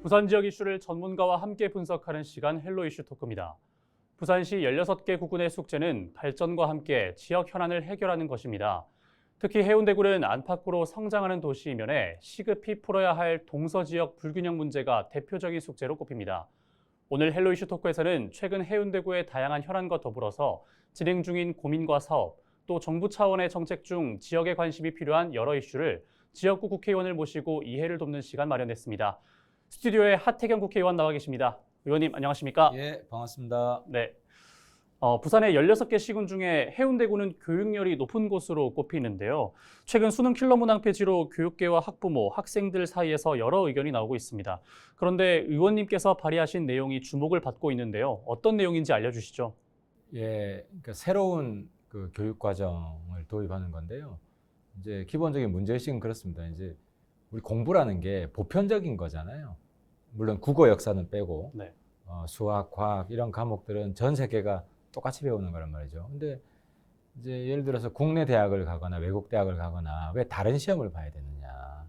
부산 지역 이슈를 전문가와 함께 분석하는 시간 헬로 이슈 토크입니다. 부산시 16개 구군의 숙제는 발전과 함께 지역 현안을 해결하는 것입니다. 특히 해운대구는 안팎으로 성장하는 도시인 면에 시급히 풀어야 할 동서 지역 불균형 문제가 대표적인 숙제로 꼽힙니다. 오늘 헬로 이슈 토크에서는 최근 해운대구의 다양한 현안과 더불어서 진행 중인 고민과 사업, 또 정부 차원의 정책 중 지역에 관심이 필요한 여러 이슈를 지역구 국회의원을 모시고 이해를 돕는 시간 마련했습니다. 스튜디오에 하태경 국회의원 나와 계십니다. 의원님 안녕하십니까? 예, 반갑습니다. 네. 부산의 16개 시군 중에 해운대구는 교육열이 높은 곳으로 꼽히는데요. 최근 수능 킬러 문항 폐지로 교육계와 학부모, 학생들 사이에서 여러 의견이 나오고 있습니다. 그런데 의원님께서 발의하신 내용이 주목을 받고 있는데요. 어떤 내용인지 알려주시죠. 예, 그러니까 새로운 그 교육 과정을 도입하는 건데요. 이제 기본적인 문제의식은 그렇습니다. 이제 우리 공부라는 게 보편적인 거잖아요. 물론 국어 역사는 빼고 네. 수학, 과학 이런 과목들은 전 세계가 똑같이 배우는 거란 말이죠. 근데 이제 예를 들어서 국내 대학을 가거나 외국 대학을 가거나 왜 다른 시험을 봐야 되느냐.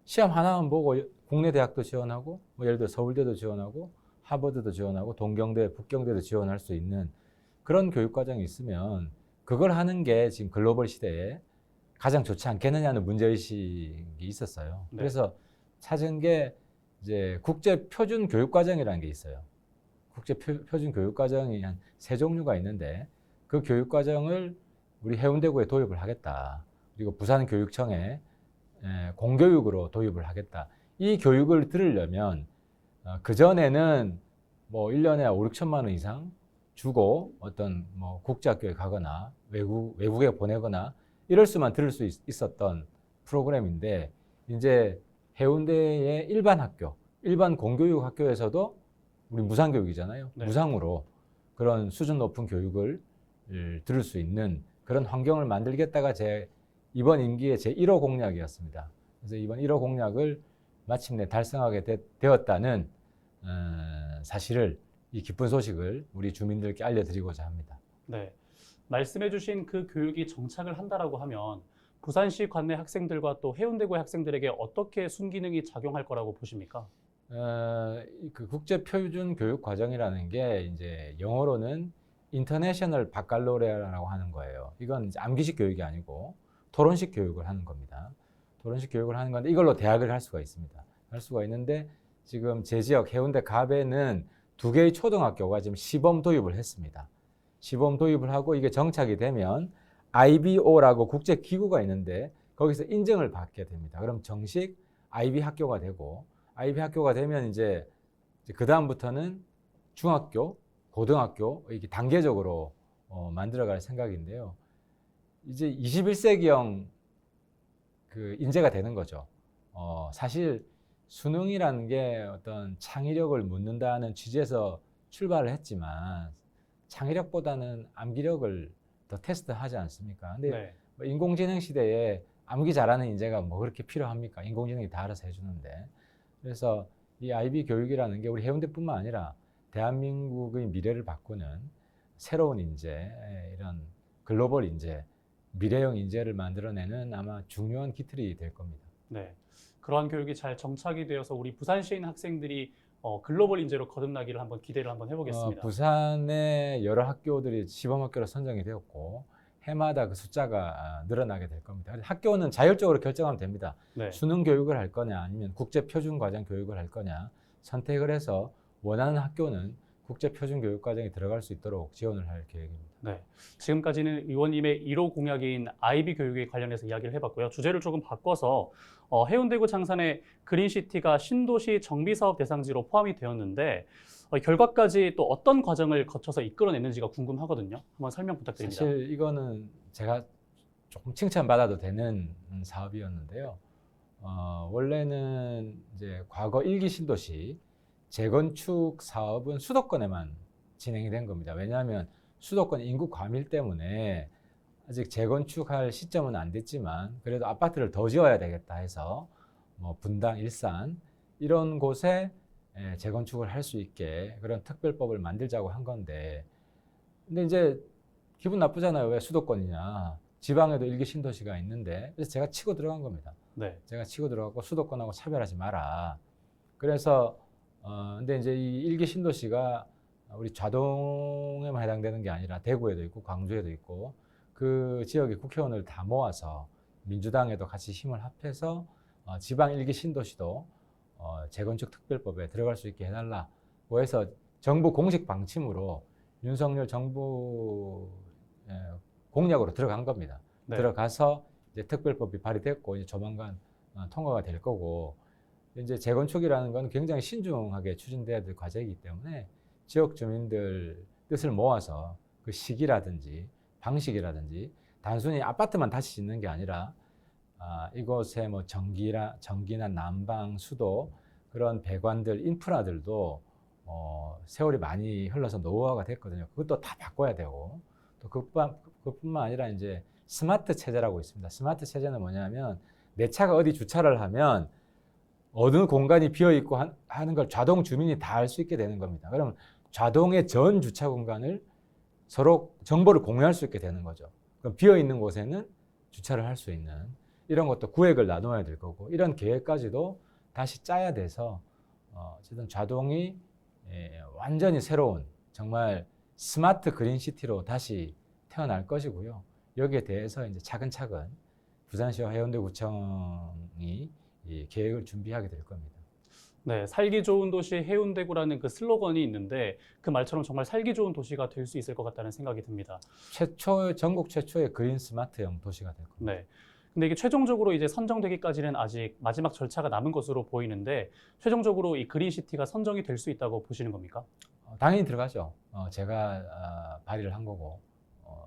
시험 하나만 보고 국내 대학도 지원하고 뭐 예를 들어 서울대도 지원하고 하버드도 지원하고 동경대, 북경대도 지원할 수 있는 그런 교육 과정이 있으면 그걸 하는 게 지금 글로벌 시대에 가장 좋지 않겠느냐는 문제의식이 있었어요. 네. 그래서 찾은 게 이제 국제 표준 교육 과정이라는 게 있어요. 국제 표준 교육 과정이 한 3종류가 있는데 그 교육 과정을 우리 해운대구에 도입을 하겠다. 그리고 부산교육청에 공교육으로 도입을 하겠다. 이 교육을 들으려면 그전에는 뭐 1년에 5, 6천만 원 이상 주고 어떤 뭐 국제학교에 가거나 외국에 보내거나 이럴 수만 들을 수 있었던 프로그램인데 이제 해운대의 일반 학교, 일반 공교육 학교에서도 우리 무상교육이잖아요. 네. 무상으로 그런 수준 높은 교육을 들을 수 있는 그런 환경을 만들겠다가 제 이번 임기의 제 1호 공약이었습니다. 그래서 이번 1호 공약을 마침내 달성하게 되었다는 사실을 이 기쁜 소식을 우리 주민들께 알려드리고자 합니다. 네. 말씀해주신 그 교육이 정착을 한다라고 하면 부산시 관내 학생들과 또 해운대구의 학생들에게 어떻게 순기능이 작용할 거라고 보십니까? 그 국제 표준 교육 과정이라는 게 이제 영어로는 인터내셔널 바칼로레아라고 하는 거예요. 이건 이제 암기식 교육이 아니고 토론식 교육을 하는 겁니다. 토론식 교육을 하는 건데 이걸로 대학을 갈 수가 있습니다. 할 수가 있는데 지금 제 지역 해운대 갑에는 2개의 초등학교가 지금 시범 도입을 했습니다. 시범 도입을 하고 이게 정착이 되면 IBO라고 국제 기구가 있는데 거기서 인증을 받게 됩니다. 그럼 정식 IB 학교가 되고 IB 학교가 되면 이제 그 다음부터는 중학교, 고등학교 이렇게 단계적으로 만들어갈 생각인데요. 이제 21세기형 그 인재가 되는 거죠. 사실 수능이라는 게 어떤 창의력을 묻는다는 취지에서 출발을 했지만 창의력보다는 암기력을 더 테스트하지 않습니까? 근데 네. 뭐 인공지능 시대에 암기 잘하는 인재가 뭐 그렇게 필요합니까? 인공지능이 다 알아서 해주는데. 그래서 이 IB 교육이라는 게 우리 해운대뿐만 아니라 대한민국의 미래를 바꾸는 새로운 인재, 이런 글로벌 인재, 미래형 인재를 만들어내는 아마 중요한 기틀이 될 겁니다. 네. 그러한 교육이 잘 정착이 되어서 우리 부산시에 있는 학생들이 글로벌 인재로 거듭나기를 한번 기대를 한번 해보겠습니다. 부산의 여러 학교들이 시범학교로 선정이 되었고 해마다 그 숫자가 늘어나게 될 겁니다. 학교는 자율적으로 결정하면 됩니다. 네. 수능 교육을 할 거냐 아니면 국제 표준 과정 교육을 할 거냐 선택을 해서 원하는 학교는 국제 표준 교육 과정에 들어갈 수 있도록 지원을 할 계획입니다. 네. 지금까지는 의원님의 1호 공약인 IB 교육에 관련해서 이야기를 해봤고요. 주제를 조금 바꿔서 해운대구 장산의 그린시티가 신도시 정비사업 대상지로 포함이 되었는데 결과까지 또 어떤 과정을 거쳐서 이끌어냈는지가 궁금하거든요. 한번 설명 부탁드립니다. 사실 이거는 제가 조금 칭찬받아도 되는 사업이었는데요. 원래는 이제 과거 1기 신도시 재건축 사업은 수도권에만 진행이 된 겁니다. 왜냐하면 수도권 인구 과밀 때문에 아직 재건축할 시점은 안 됐지만 그래도 아파트를 더 지어야 되겠다 해서 뭐 분당, 일산 이런 곳에 재건축을 할 수 있게 그런 특별법을 만들자고 한 건데 근데 이제 기분 나쁘잖아요. 왜 수도권이냐. 지방에도 1기 신도시가 있는데 그래서 제가 치고 들어간 겁니다. 네. 제가 치고 들어가고 수도권하고 차별하지 마라. 그래서 근데 이제 이 일기 신도시가 우리 좌동에만 해당되는 게 아니라 대구에도 있고 광주에도 있고 그 지역의 국회의원을 다 모아서 민주당에도 같이 힘을 합해서 지방 일기 신도시도 재건축 특별법에 들어갈 수 있게 해달라고 해서 정부 공식 방침으로 윤석열 정부 공약으로 들어간 겁니다. 네. 들어가서 이제 특별법이 발의됐고 이제 조만간 통과가 될 거고 이제 재건축이라는 건 굉장히 신중하게 추진돼야 될 과제이기 때문에 지역 주민들 뜻을 모아서 그 시기라든지 방식이라든지 단순히 아파트만 다시 짓는 게 아니라 이곳에 뭐 전기나 난방, 수도 그런 배관들, 인프라들도 세월이 많이 흘러서 노후화가 됐거든요. 그것도 다 바꿔야 되고 또 그뿐만 아니라 이제 스마트 체제라고 있습니다. 스마트 체제는 뭐냐면 내 차가 어디 주차를 하면 어느 공간이 비어 있고 하는 걸 자동 주민이 다 알 수 있게 되는 겁니다. 그러면 자동의 전 주차 공간을 서로 정보를 공유할 수 있게 되는 거죠. 그럼 비어 있는 곳에는 주차를 할 수 있는 이런 것도 구획을 나눠야 될 거고 이런 계획까지도 다시 짜야 돼서 어쨌든 자동이 완전히 새로운 정말 스마트 그린시티로 다시 태어날 것이고요. 여기에 대해서 이제 차근차근 부산시와 해운대구청이 이 계획을 준비하게 될 겁니다. 네, 살기 좋은 도시 해운대구라는 그 슬로건이 있는데 그 말처럼 정말 살기 좋은 도시가 될 수 있을 것 같다는 생각이 듭니다. 전국 최초의 그린 스마트형 도시가 될 겁니다. 네. 근데 이게 최종적으로 이제 선정되기까지는 아직 마지막 절차가 남은 것으로 보이는데 최종적으로 이 그린시티가 선정이 될 수 있다고 보시는 겁니까? 당연히 들어가죠. 제가 발의를 한 거고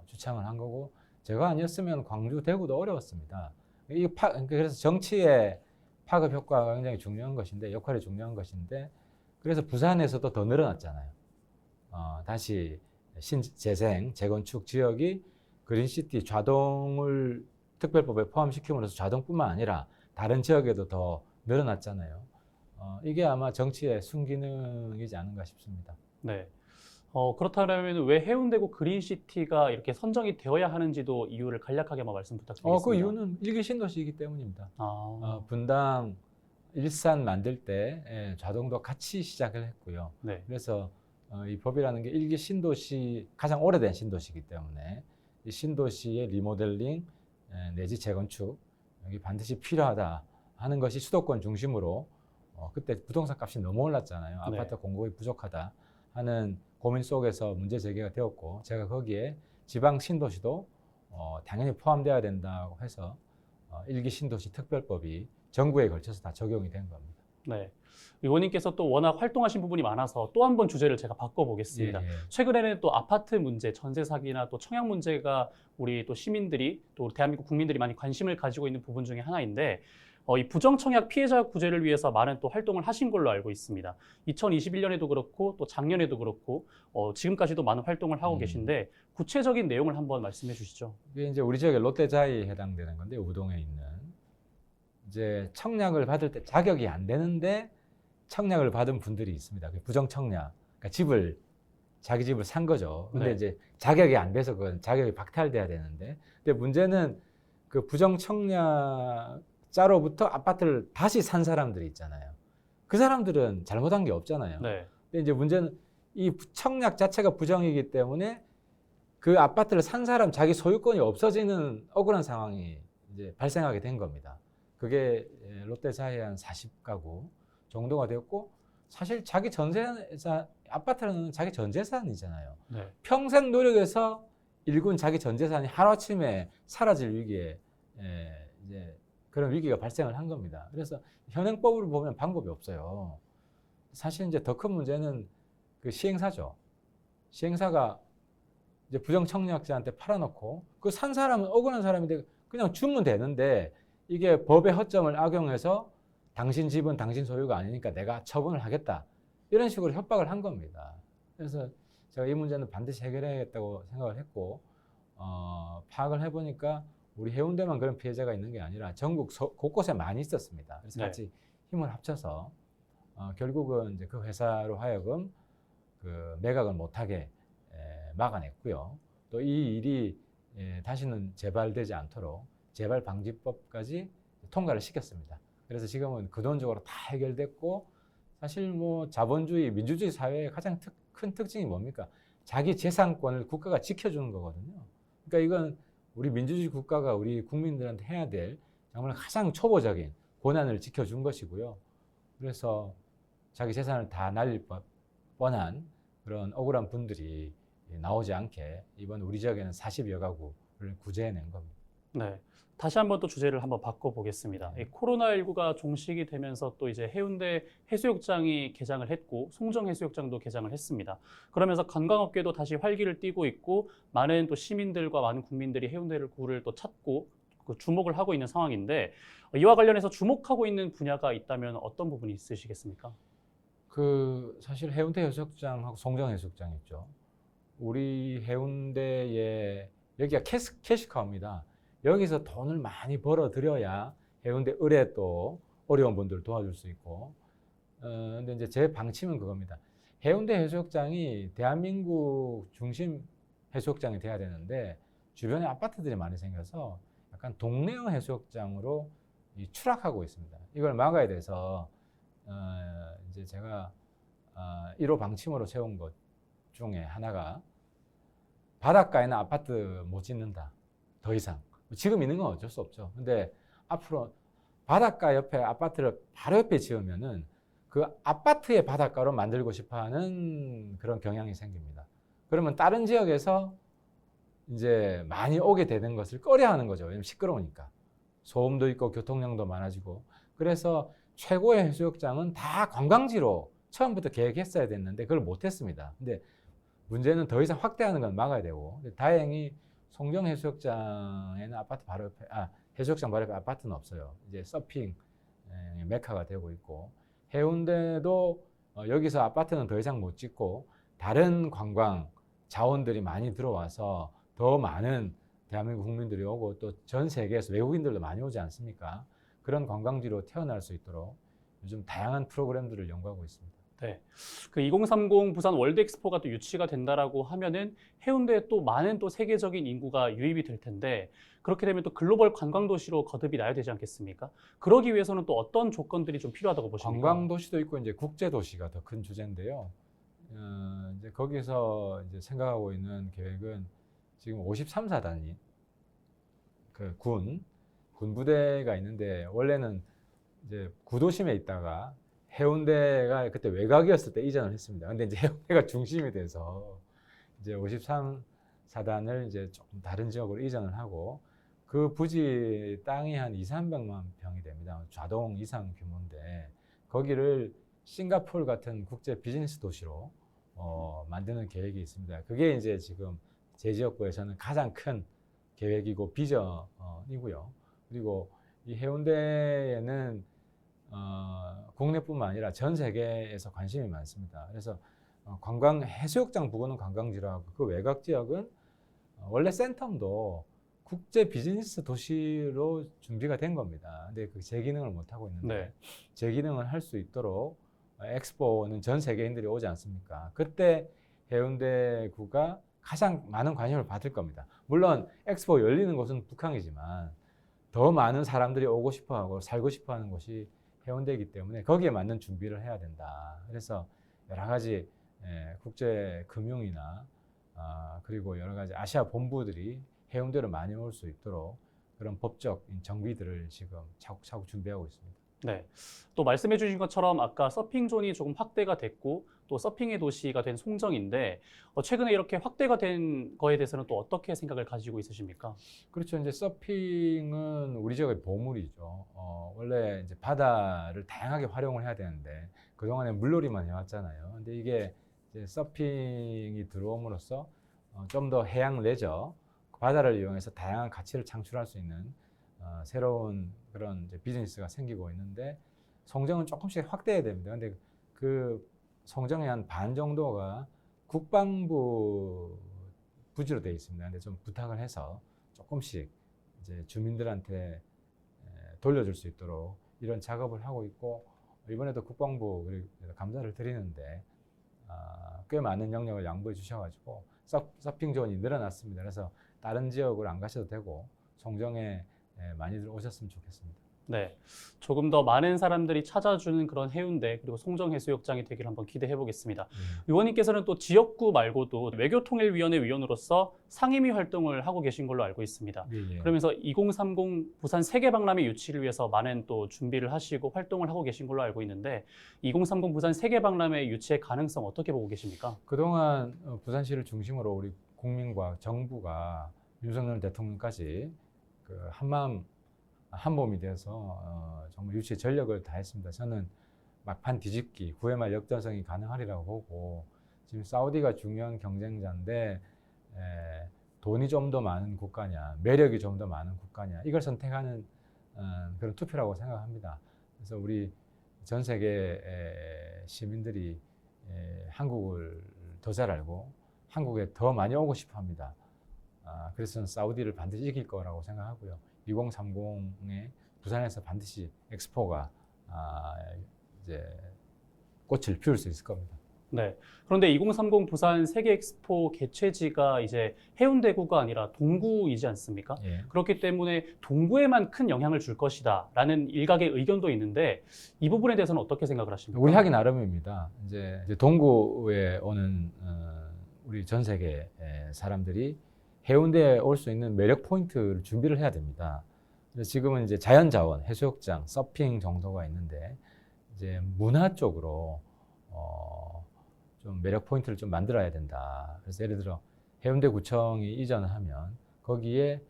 주창을 한 거고 제가 아니었으면 광주, 대구도 어려웠습니다. 그래서 정치의 파급 효과가 굉장히 중요한 것인데 역할이 중요한 것인데 그래서 부산에서도 더 늘어났잖아요. 다시 신재생, 재건축 지역이 그린시티 좌동을 특별법에 포함시킴으로써 좌동뿐만 아니라 다른 지역에도 더 늘어났잖아요. 이게 아마 정치의 순기능이지 않은가 싶습니다. 네. 그렇다면 왜 해운대구 그린시티가 이렇게 선정이 되어야 하는지도 이유를 간략하게 한번 말씀 부탁드리겠습니다. 그 이유는 일기 신도시이기 때문입니다. 분당 일산 만들 때 좌동도 같이 시작을 했고요. 네. 그래서 이 법이라는 게 일기 신도시 가장 오래된 신도시이기 때문에 이 신도시의 리모델링 내지 재건축 여기 반드시 필요하다 하는 것이 수도권 중심으로 그때 부동산 값이 너무 올랐잖아요. 네. 아파트 공급이 부족하다 하는 고민 속에서 문제 제기가 되었고 제가 거기에 지방 신도시도 당연히 포함되어야 된다고 해서 일기 신도시 특별법이 정부에 걸쳐서 다 적용이 된 겁니다. 네. 의원님께서 또 워낙 활동하신 부분이 많아서 또 한 번 주제를 제가 바꿔보겠습니다. 예. 최근에는 또 아파트 문제, 전세 사기나 또 청약 문제가 우리 또 시민들이 또 대한민국 국민들이 많이 관심을 가지고 있는 부분 중에 하나인데 이 부정청약 피해자 구제를 위해서 많은 또 활동을 하신 걸로 알고 있습니다. 2021년에도 그렇고 또 작년에도 그렇고 지금까지도 많은 활동을 하고 계신데 구체적인 내용을 한번 말씀해 주시죠. 이게 이제 우리 지역의 롯데자이에 해당되는 건데 우동에 있는 이제 청약을 받을 때 자격이 안 되는데 청약을 받은 분들이 있습니다. 부정청약, 그러니까 자기 집을 산 거죠. 근데 네. 이제 자격이 안 돼서 그건 자격이 박탈돼야 되는데, 근데 문제는 그 부정청약자로부터 아파트를 다시 산 사람들이 있잖아요. 그 사람들은 잘못한 게 없잖아요. 네. 근데 이제 문제는 이 청약 자체가 부정이기 때문에 그 아파트를 산 사람 자기 소유권이 없어지는 억울한 상황이 이제 발생하게 된 겁니다. 그게 롯데자이에 한 40가구 정도가 되었고 사실 자기 전재산 아파트는 자기 전재산이잖아요. 네. 평생 노력해서 일군 자기 전재산이 하루아침에 사라질 위기에 이제 그런 위기가 발생을 한 겁니다. 그래서 현행법으로 보면 방법이 없어요. 사실 이제 더 큰 문제는 그 시행사죠. 시행사가 이제 부정청약자한테 팔아놓고 그 산 사람은 억울한 사람인데 그냥 주면 되는데 이게 법의 허점을 악용해서 당신 집은 당신 소유가 아니니까 내가 처분을 하겠다. 이런 식으로 협박을 한 겁니다. 그래서 제가 이 문제는 반드시 해결해야겠다고 생각을 했고 파악을 해보니까 우리 해운대만 그런 피해자가 있는 게 아니라 전국 곳곳에 많이 있었습니다. 그래서 네. 같이 힘을 합쳐서 결국은 이제 그 회사로 하여금 그 매각을 못하게 막아냈고요. 또 이 일이 다시는 재발되지 않도록 재발 방지법까지 통과를 시켰습니다. 그래서 지금은 근원적으로 다 해결됐고 사실 뭐 자본주의, 민주주의 사회의 가장 큰 특징이 뭡니까? 자기 재산권을 국가가 지켜주는 거거든요. 그러니까 이건 우리 민주주의 국가가 우리 국민들한테 해야 될 정말 가장 초보적인 권한을 지켜준 것이고요. 그래서 자기 재산을 다 날릴 뻔한 그런 억울한 분들이 나오지 않게 이번 우리 지역에는 40여 가구를 구제해낸 겁니다. 네. 다시 한번 또 주제를 한번 바꿔보겠습니다. 이 코로나19가 종식이 되면서 또 이제 해운대 해수욕장이 개장을 했고 송정 해수욕장도 개장을 했습니다. 그러면서 관광업계도 다시 활기를 띠고 있고 많은 또 시민들과 많은 국민들이 해운대구를 또 찾고 그 주목을 하고 있는 상황인데 이와 관련해서 주목하고 있는 분야가 있다면 어떤 부분이 있으시겠습니까? 그 사실 해운대 해수욕장하고 송정 해수욕장 있죠. 우리 해운대에 여기가 캐시카우입니다. 여기서 돈을 많이 벌어들여야 해운대 을에 또 어려운 분들을 도와줄 수 있고. 근데 이제 제 방침은 그겁니다. 해운대 해수욕장이 대한민국 중심 해수욕장이 돼야 되는데 주변에 아파트들이 많이 생겨서 약간 동네형 해수욕장으로 추락하고 있습니다. 이걸 막아야 돼서 이제 제가 1호 방침으로 세운 것 중에 하나가 바닷가에는 아파트 못 짓는다. 더 이상. 지금 있는 건 어쩔 수 없죠. 근데 앞으로 바닷가 옆에 아파트를 바로 옆에 지으면은 그 아파트의 바닷가로 만들고 싶어 하는 그런 경향이 생깁니다. 그러면 다른 지역에서 이제 많이 오게 되는 것을 꺼려 하는 거죠. 왜냐면 시끄러우니까. 소음도 있고 교통량도 많아지고. 그래서 최고의 해수욕장은 다 관광지로 처음부터 계획했어야 됐는데 그걸 못했습니다. 근데 문제는 더 이상 확대하는 건 막아야 되고. 다행히 송정 해수욕장에는 아파트 바로 옆에, 해수욕장 바로 옆에 아파트는 없어요. 이제 서핑 메카가 되고 있고, 해운대도 여기서 아파트는 더 이상 못 짓고 다른 관광 자원들이 많이 들어와서 더 많은 대한민국 국민들이 오고 또 전 세계에서 외국인들도 많이 오지 않습니까? 그런 관광지로 태어날 수 있도록 요즘 다양한 프로그램들을 연구하고 있습니다. 네. 그 2030 부산 월드 엑스포가 또 유치가 된다라고 하면은 해운대에 또 많은 또 세계적인 인구가 유입이 될 텐데 그렇게 되면 또 글로벌 관광 도시로 거듭이 나야 되지 않겠습니까? 그러기 위해서는 또 어떤 조건들이 좀 필요하다고 보십니까? 관광 도시도 있고 이제 국제 도시가 더 큰 주제인데요. 이제 거기서 이제 생각하고 있는 계획은 지금 53사단이 그 군 부대가 있는데 원래는 이제 구도심에 있다가 해운대가 그때 외곽이었을 때 이전을 했습니다. 근데 이제 해운대가 중심이 돼서 이제 53사단을 이제 조금 다른 지역으로 이전을 하고 그 부지 땅이 한 200~300만 평이 됩니다. 좌동 이상 규모인데 거기를 싱가포르 같은 국제 비즈니스 도시로 만드는 계획이 있습니다. 그게 이제 지금 제 지역구에서는 가장 큰 계획이고 비전이고요. 그리고 이 해운대에는 국내뿐만 아니라 전 세계에서 관심이 많습니다. 그래서 관광 해수욕장 부근은 관광지로 하고 그 외곽 지역은 원래 센텀도 국제 비즈니스 도시로 준비가 된 겁니다. 근데 그 재기능을 못 하고 있는데 네. 재기능을 할 수 있도록 엑스포는 전 세계인들이 오지 않습니까? 그때 해운대구가 가장 많은 관심을 받을 겁니다. 물론 엑스포 열리는 곳은 북한이지만 더 많은 사람들이 오고 싶어하고 살고 싶어하는 곳이 해운대이기 때문에 거기에 맞는 준비를 해야 된다. 그래서 여러 가지 국제 금융이나 그리고 여러 가지 아시아 본부들이 해운대로 많이 올 수 있도록 그런 법적 정비들을 지금 차곡차곡 준비하고 있습니다. 네. 또 말씀해 주신 것처럼 아까 서핑존이 조금 확대가 됐고 또 서핑의 도시가 된 송정인데 최근에 이렇게 확대가 된 거에 대해서는 또 어떻게 생각을 가지고 있으십니까? 그렇죠. 이제 서핑은 우리 지역의 보물이죠. 원래 이제 바다를 다양하게 활용을 해야 되는데 그동안에 물놀이만 해왔잖아요. 근데 이게 이제 서핑이 들어옴으로써 좀 더 해양 레저, 바다를 이용해서 다양한 가치를 창출할 수 있는 새로운 그런 이제 비즈니스가 생기고 있는데 송정은 조금씩 확대해야 됩니다. 근데 그 송정의 한 반 정도가 국방부 부지로 되어 있습니다. 근데 좀 부탁을 해서 조금씩 이제 주민들한테 돌려줄 수 있도록 이런 작업을 하고 있고 이번에도 국방부 감사를 드리는데 꽤 많은 영역을 양보해 주셔가지고 서핑 존이 늘어났습니다. 그래서 다른 지역으로 안 가셔도 되고 송정에 많이들 오셨으면 좋겠습니다. 네, 조금 더 많은 사람들이 찾아주는 그런 해운대 그리고 송정해수욕장이 되기를 한번 기대해 보겠습니다. 의원님께서는 또 지역구 말고도 외교통일위원회 위원으로서 상임위 활동을 하고 계신 걸로 알고 있습니다. 예, 예. 그러면서 2030 부산 세계박람회 유치를 위해서 많은 또 준비를 하시고 활동을 하고 계신 걸로 알고 있는데 2030 부산 세계박람회 유치의 가능성 어떻게 보고 계십니까? 그동안 부산시를 중심으로 우리 국민과 정부가 윤석열 대통령까지 그 한마음 한몸이 돼서 정말 유치에 전력을 다했습니다. 저는 막판 뒤집기, 9회 말 역전성이 가능하리라고 보고 지금 사우디가 중요한 경쟁자인데 돈이 좀 더 많은 국가냐, 매력이 좀 더 많은 국가냐 이걸 선택하는 그런 투표라고 생각합니다. 그래서 우리 전 세계 시민들이 한국을 더 잘 알고 한국에 더 많이 오고 싶어 합니다. 그래서 저는 사우디를 반드시 이길 거라고 생각하고요. 2030에 부산에서 반드시 엑스포가 이제 꽃을 피울 수 있을 겁니다. 네. 그런데 2030 부산 세계 엑스포 개최지가 이제 해운대구가 아니라 동구이지 않습니까? 예. 그렇기 때문에 동구에만 큰 영향을 줄 것이다라는 일각의 의견도 있는데 이 부분에 대해서는 어떻게 생각을 하십니까? 우리 하기 나름입니다. 이제 동구에 오는 우리 전 세계 사람들이 해운대에 올 수 있는 매력 포인트를 준비를 해야 됩니다. 그래서 지금은 이제 자연자원, 해수욕장, 서핑 정도가 있는데 이제 문화 쪽으로 좀 매력 포인트를 좀 만들어야 된다. 그래서 예를 들어 해운대구청이 이전을 하면 거기에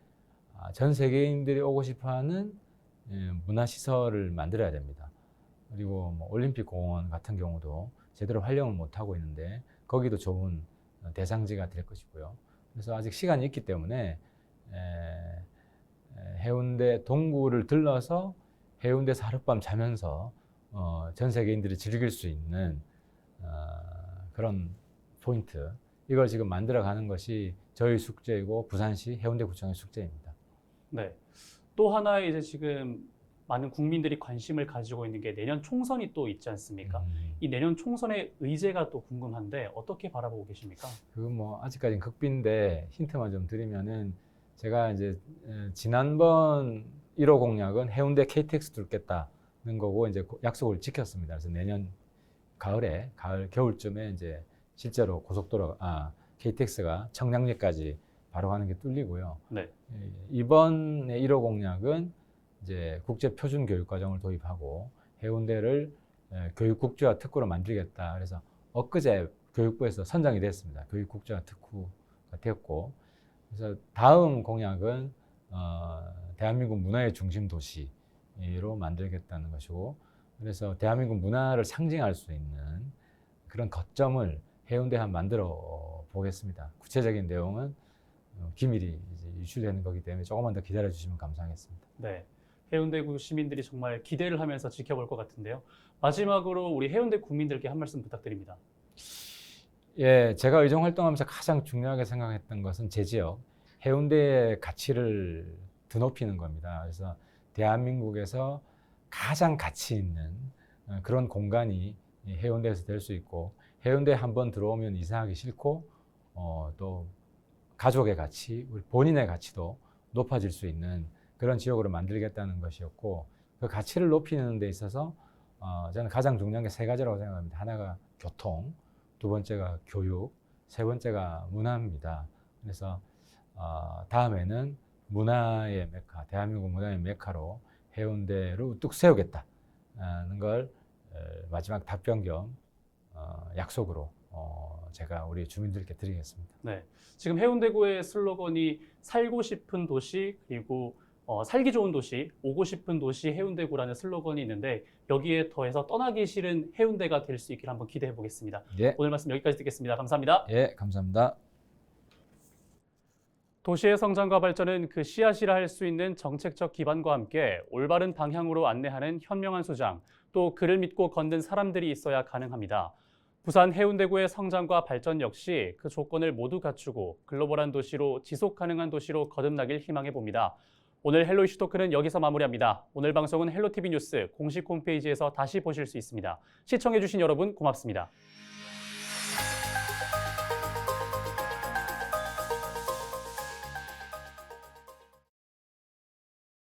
전 세계인들이 오고 싶어하는 문화 시설을 만들어야 됩니다. 그리고 뭐 올림픽 공원 같은 경우도 제대로 활용을 못 하고 있는데 거기도 좋은 대상지가 될 것이고요. 그래서 아직 시간이 있기 때문에 해운대 동구를 들러서 해운대에서 하룻밤 자면서 전 세계인들이 즐길 수 있는 그런 포인트 이걸 지금 만들어가는 것이 저희 숙제이고 부산시 해운대구청의 숙제입니다. 네. 또 하나의 이제 지금 많은 국민들이 관심을 가지고 있는 게 내년 총선이 또 있지 않습니까? 이 내년 총선의 의제가 또 궁금한데 어떻게 바라보고 계십니까? 그 뭐 아직까지는 극비인데 힌트만 좀 드리면은 제가 이제 지난번 1호 공약은 해운대 KTX 뚫겠다는 거고 이제 약속을 지켰습니다. 그래서 내년 겨울쯤에 이제 실제로 KTX가 청량리까지 바로 가는 게 뚫리고요. 네. 이번에 1호 공약은 이제 국제 표준 교육 과정을 도입하고 해운대를 교육 국제화 특구로 만들겠다. 그래서 엊그제 교육부에서 선정이 됐습니다. 교육 국제화 특구가 되었고, 그래서 다음 공약은 대한민국 문화의 중심 도시로 만들겠다는 것이고, 그래서 대한민국 문화를 상징할 수 있는 그런 거점을 해운대에 한번 만들어 보겠습니다. 구체적인 내용은 기밀이 이제 유출되는 거기 때문에 조금만 더 기다려 주시면 감사하겠습니다. 네. 해운대구 시민들이 정말 기대를 하면서 지켜볼 것 같은데요. 마지막으로 우리 해운대 국민들께 한 말씀 부탁드립니다. 예, 제가 의정 활동하면서 가장 중요하게 생각했던 것은 제 지역 해운대의 가치를 드높이는 겁니다. 그래서 대한민국에서 가장 가치 있는 그런 공간이 해운대에서 될 수 있고 해운대에 한번 들어오면 이사하기 싫고 또 가족의 가치, 우리 본인의 가치도 높아질 수 있는 그런 지역으로 만들겠다는 것이었고 그 가치를 높이는 데 있어서 저는 가장 중요한 게 세 가지라고 생각합니다. 하나가 교통, 두 번째가 교육, 세 번째가 문화입니다. 그래서 다음에는 문화의 메카, 대한민국 문화의 메카로 해운대를 우뚝 세우겠다는 걸 마지막 답변 겸 약속으로 제가 우리 주민들께 드리겠습니다. 네. 지금 해운대구의 슬로건이 살고 싶은 도시 그리고 살기 좋은 도시, 오고 싶은 도시 해운대구라는 슬로건이 있는데 여기에 더해서 떠나기 싫은 해운대가 될 수 있기를 한번 기대해 보겠습니다. 예. 오늘 말씀 여기까지 듣겠습니다. 감사합니다. 예, 감사합니다. 도시의 성장과 발전은 그 씨앗이라 할 수 있는 정책적 기반과 함께 올바른 방향으로 안내하는 현명한 수장, 또 그를 믿고 걷는 사람들이 있어야 가능합니다. 부산 해운대구의 성장과 발전 역시 그 조건을 모두 갖추고 글로벌한 도시로 지속 가능한 도시로 거듭나길 희망해 봅니다. 오늘 헬로 이슈 토크는 여기서 마무리합니다. 오늘 방송은 헬로티비 뉴스 공식 홈페이지에서 다시 보실 수 있습니다. 시청해주신 여러분 고맙습니다.